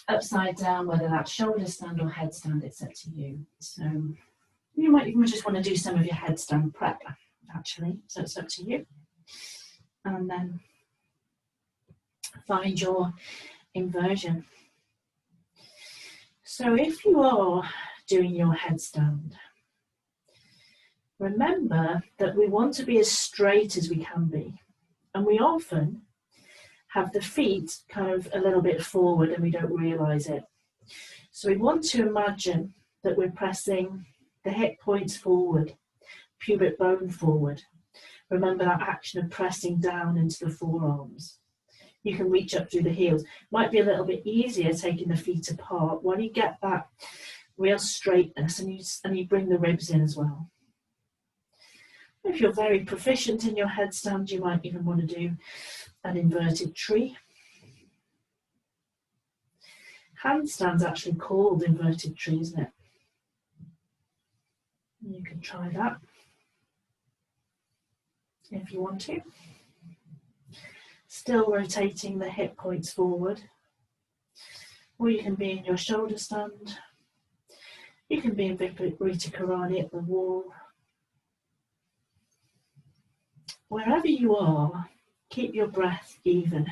upside down, whether that's shoulder stand or headstand, it's up to you. So you might even just want to do some of your headstand prep, actually. So it's up to you. And then find your inversion. So if you are doing your headstand, remember that we want to be as straight as we can be, and we often have the feet kind of a little bit forward and we don't realize it. So we want to imagine that we're pressing the hip points forward, pubic bone forward. Remember that action of pressing down into the forearms. You can reach up through the heels. Might be a little bit easier taking the feet apart while you get that real straightness, and you bring the ribs in as well. If you're very proficient in your headstand, you might even want to do an inverted tree. Handstand's actually called inverted tree, isn't it? You can try that if you want to. Still rotating the hip points forward. Or you can be in your shoulder stand. You can be in Viparita Karani at the wall. Wherever you are, keep your breath even.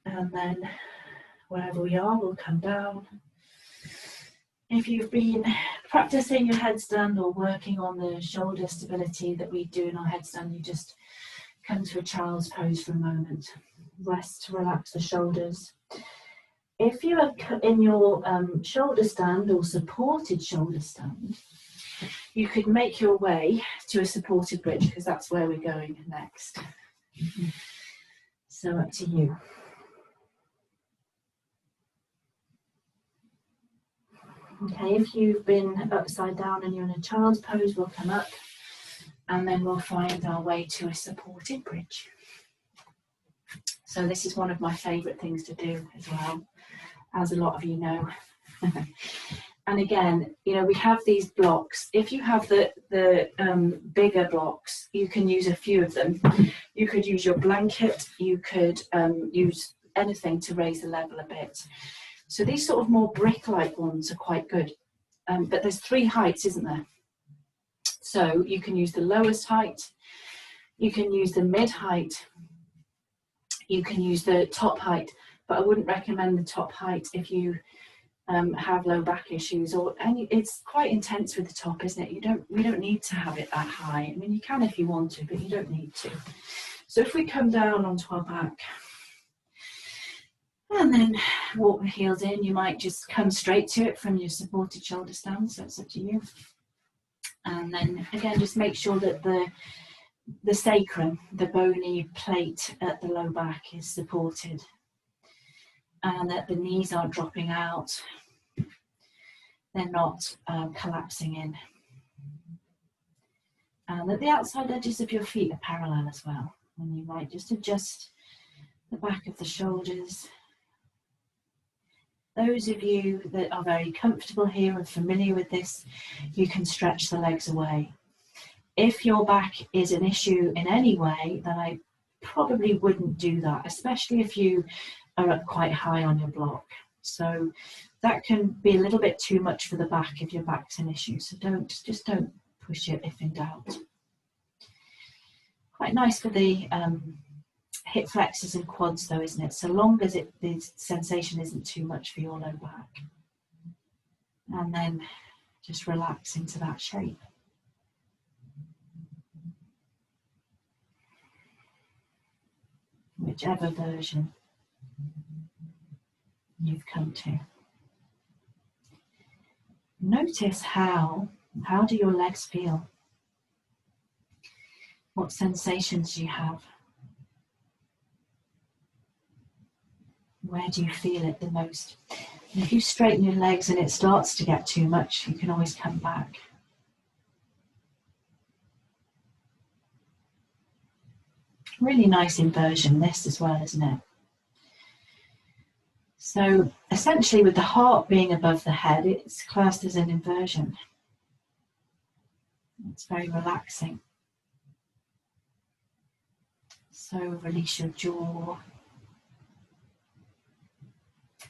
And then wherever we are, we'll come down. If you've been practicing your headstand or working on the shoulder stability that we do in our headstand, you just come to a child's pose for a moment. Rest, relax the shoulders. If you are in your shoulder stand or supported shoulder stand, you could make your way to a supported bridge, because that's where we're going next. So up to you. Okay, if you've been upside down and you're in a child's pose, we'll come up and then we'll find our way to a supported bridge. So this is one of my favourite things to do as well, as a lot of you know. And again, you know, we have these blocks. If you have the bigger blocks, you can use a few of them. You could use your blanket, you could use anything to raise the level a bit. So these sort of more brick-like ones are quite good. But there's 3 heights, isn't there? So you can use the lowest height, you can use the mid height, you can use the top height, but I wouldn't recommend the top height if you have low back issues or any. It's quite intense with the top, isn't it? We don't need to have it that high. I mean, you can if you want to, but you don't need to. So if we come down onto our back and then walk the heels in, you might just come straight to it from your supported shoulder stand, so it's up to you. And then again, just make sure that the sacrum, the bony plate at the low back, is supported and that the knees aren't dropping out. They're not collapsing in. And that the outside edges of your feet are parallel as well. And you might just adjust the back of the shoulders. Those of you that are very comfortable here and familiar with this, you can stretch the legs away. If your back is an issue in any way, then I probably wouldn't do that, especially if you are up quite high on your block. So that can be a little bit too much for the back if your back's an issue. So just don't push it if in doubt. Quite nice for the hip flexors and quads though, isn't it? So long as the sensation isn't too much for your low back. And then just relax into that shape. Whichever version you've come to. Notice how do your legs feel? What sensations do you have? Where do you feel it the most? And if you straighten your legs and it starts to get too much, you can always come back. Really nice inversion this as well, isn't it? So essentially with the heart being above the head, it's classed as an inversion. It's very relaxing. So release your jaw.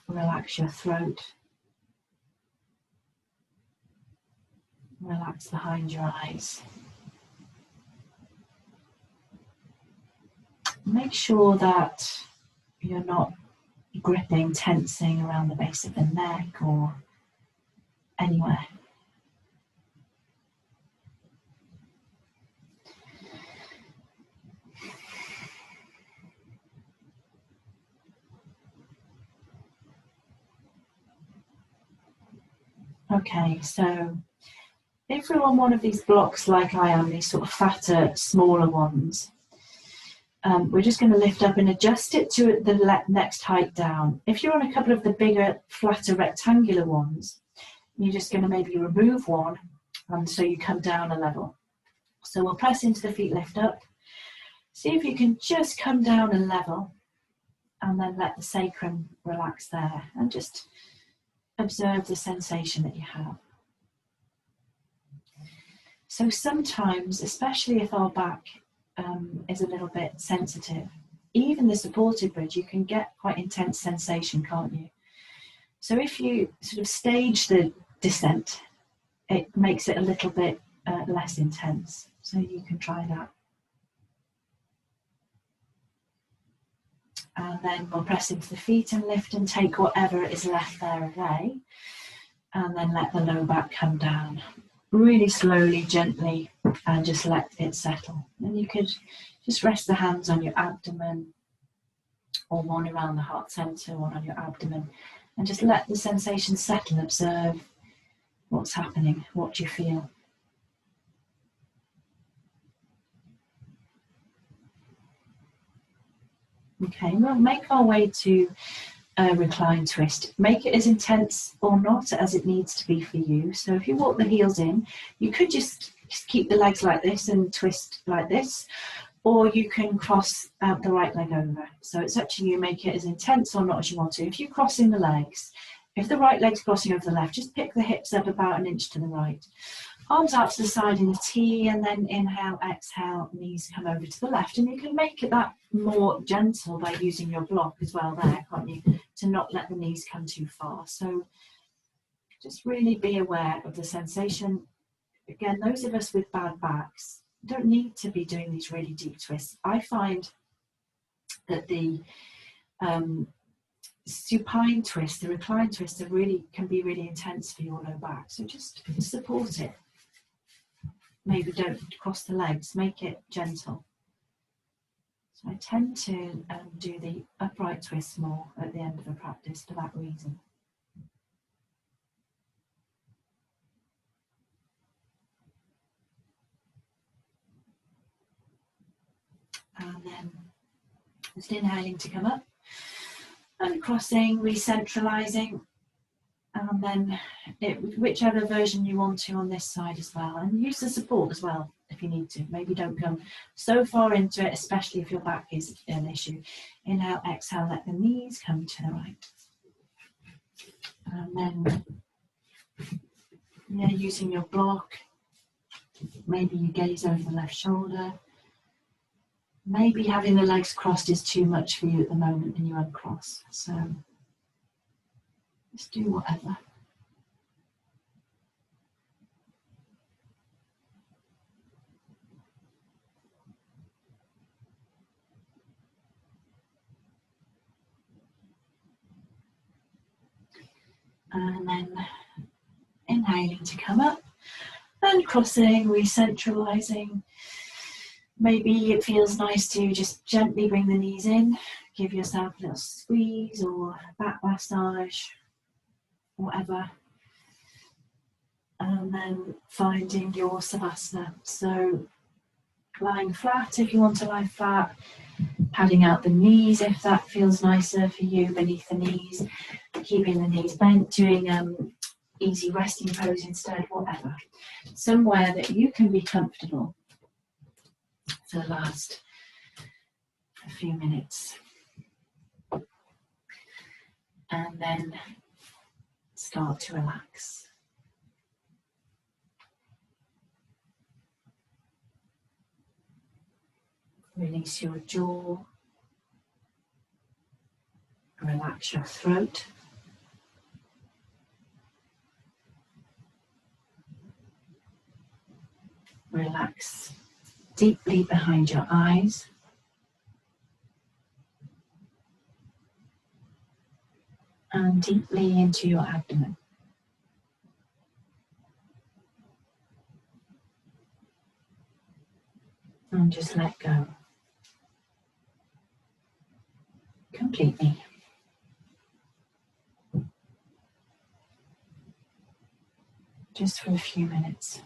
Relax your throat. Relax behind your eyes. Make sure that you're not gripping, tensing around the base of the neck or anywhere. Okay, so if you're on one of these blocks like I am, these sort of fatter, smaller ones, we're just going to lift up and adjust it to the next height down. If you're on a couple of the bigger, flatter, rectangular ones, you're just going to maybe remove one, and so you come down a level. So we'll press into the feet, lift up. See if you can just come down a level, and then let the sacrum relax there, and just observe the sensation that you have. So sometimes, especially if our back is a little bit sensitive, even the supported bridge, you can get quite intense sensation, can't you? So if you sort of stage the descent, it makes it a little bit less intense. So you can try that. And then we'll press into the feet and lift and take whatever is left there away. And then let the low back come down. Really slowly, gently, and just let it settle. And you could just rest the hands on your abdomen, or one around the heart center, one on your abdomen, and just let the sensation settle. Observe what's happening, what do you feel. Okay, we'll make our way to a recline twist. Make it as intense or not as it needs to be for you. So if you walk the heels in, you could just keep the legs like this and twist like this, or you can cross the right leg over. So it's up to you, make it as intense or not as you want to. If you're crossing the legs, if the right leg's crossing over the left, just pick the hips up about an inch to the right. Arms out to the side in a T, and then inhale, exhale, knees come over to the left. And you can make it that more gentle by using your block as well there, can't you? To not let the knees come too far. So just really be aware of the sensation. Again, those of us with bad backs don't need to be doing these really deep twists. I find that the supine twist, the recline twist, can be really intense for your low back. So just support it. Maybe don't cross the legs, make it gentle. So I tend to do the upright twist more at the end of a practice for that reason. And then just inhaling to come up, and crossing, re-centralising, and then whichever version you want to on this side as well, and use the support as well if you need to. Maybe don't come so far into it, especially if your back is an issue. Inhale, exhale, let the knees come to the right. And then using your block, maybe you gaze over the left shoulder. Maybe having the legs crossed is too much for you at the moment and you uncross. So just do whatever. And then inhaling to come up and crossing, re-centralising. Maybe it feels nice to just gently bring the knees in, give yourself a little squeeze or back massage, whatever. And then finding your savasana. So lying flat if you want to lie flat, padding out the knees if that feels nicer for you beneath the knees, keeping the knees bent, doing easy resting pose instead, whatever. Somewhere that you can be comfortable for the last few minutes. And then start to relax. Release your jaw. Relax your throat. Relax deeply behind your eyes. And deeply into your abdomen. And just let go. Completely. Just for a few minutes.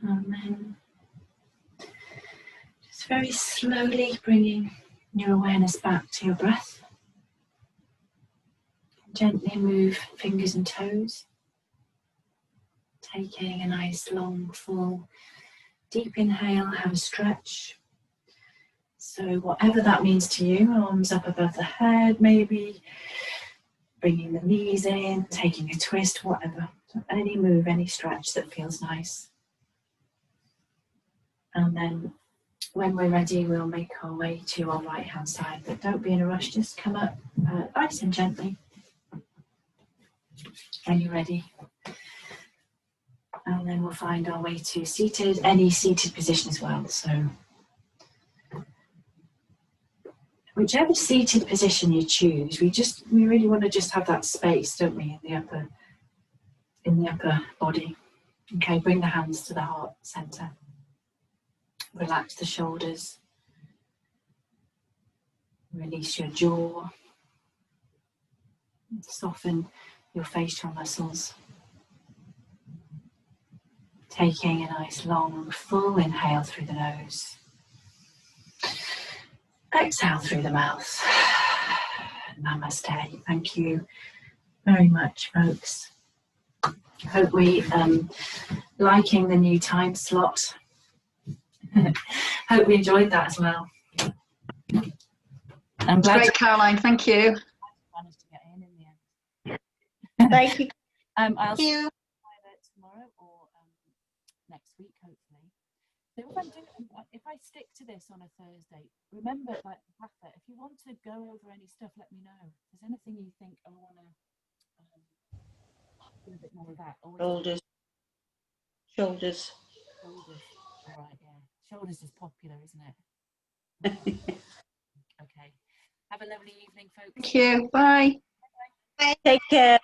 And then just very slowly bringing your awareness back to your breath. Gently move fingers and toes. Taking a nice long, full, deep inhale, have a stretch. So whatever that means to you, arms up above the head maybe, bringing the knees in, taking a twist, whatever. So any move, any stretch that feels nice. And then when we're ready, we'll make our way to our right hand side, but don't be in a rush, just come up nice and gently when you're ready. And then we'll find our way to seated, any seated position as well. So whichever seated position you choose, we really want to just have that space, don't we, in the upper in the upper body. Okay, bring the hands to the heart center. Relax the shoulders. Release your jaw. Soften your facial muscles. Taking a nice long full inhale through the nose. Exhale through the mouth. Namaste. Thank you very much, folks. Hope we liking the new time slot. Hope we enjoyed that as well. I'm glad. Great, Caroline. Thank you. Managed to get in the end. Thank you. I'll see you either tomorrow or next week, hopefully. So if I stick to this on a Thursday, remember, like Hatha, if you want to go over any stuff, let me know. If there's anything you think I want to do a bit more of that. Shoulders. All right, yeah. Shoulders is popular, isn't it? Okay. Have a lovely evening, folks. Thank you. Bye. Bye. Take care.